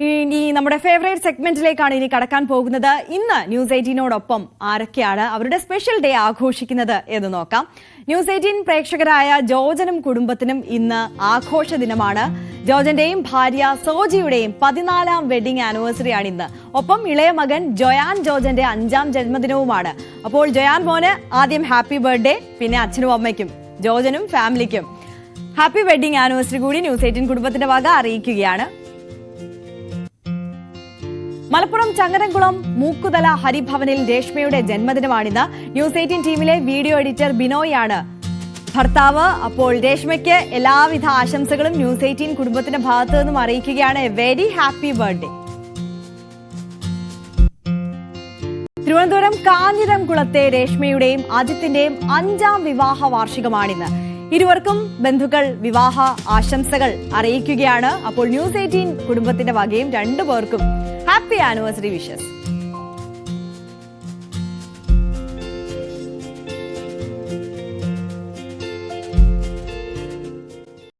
ഇനി നമ്മുടെ ഫേവറേറ്റ് സെഗ്മെന്റിലേക്കാണ് ഇനി കടക്കാൻ പോകുന്നത്. ഇന്ന് ന്യൂസ് 18നോടൊപ്പം ആരൊക്കെയാണ് അവരുടെ സ്പെഷ്യൽ ഡേ ആഘോഷിക്കുന്നത് എന്ന് നോക്കാം. ന്യൂസ് 18 പ്രേക്ഷകരായ ജോർജനും കുടുംബത്തിനും ഇന്ന് ആഘോഷ ദിനമാണ്. ജോർജന്റെയും ഭാര്യ സോജിയുടെയും 14ാം വെഡിംഗ് ആനിവേഴ്സറിയാണ് ഇന്ന്. ഒപ്പം ഇളയ മകൻ ജോയാൻ ജോർജന്റെ 5ാം ജന്മദിനവുമാണ്. അപ്പോൾ ജോയാൻ മോന് ആദ്യം ഹാപ്പി ബർത്ത്ഡേ, പിന്നെ അച്ഛനും അമ്മയ്ക്കും ജോർജനും ഫാമിലിക്കും ഹാപ്പി വെഡിംഗ് ആനിവേഴ്സറി കൂടി ന്യൂസ് 18 കുടുംബത്തിന്റെ വക അറിയിക്കുകയാണ്. മലപ്പുറം ചങ്ങരംകുളം മൂക്കുതല ഹരിഭവനിൽ രേഷ്മയുടെ ജന്മദിനമാണിന്ന്. ന്യൂസ് 18 ടീമിലെ വീഡിയോ എഡിറ്റർ ബിനോയാണ് ഭർത്താവ്. അപ്പോൾ രേഷ്മയ്ക്ക് എല്ലാവിധ ആശംസകളും ന്യൂസ് 18 കുടുംബത്തിന്റെ ഭാഗത്തു നിന്നും അറിയിക്കുകയാണ്. Very happy birthday. തിരുവനന്തപുരം കാഞ്ഞിരംകുളത്തെ രേഷ്മയുടെയും ആദിത്യന്റെയും 5ാം വിവാഹ വാർഷികമാണിന്ന്. ഇരുവർക്കും ബന്ധുക്കൾ വിവാഹ ആശംസകൾ അറിയിക്കുകയാണ്. അപ്പോൾ ന്യൂസ് 18 കുടുംബത്തിന്റെ വകയും രണ്ടുപേർക്കും ഹാപ്പി ആനിവേഴ്സറി വിഷസ്.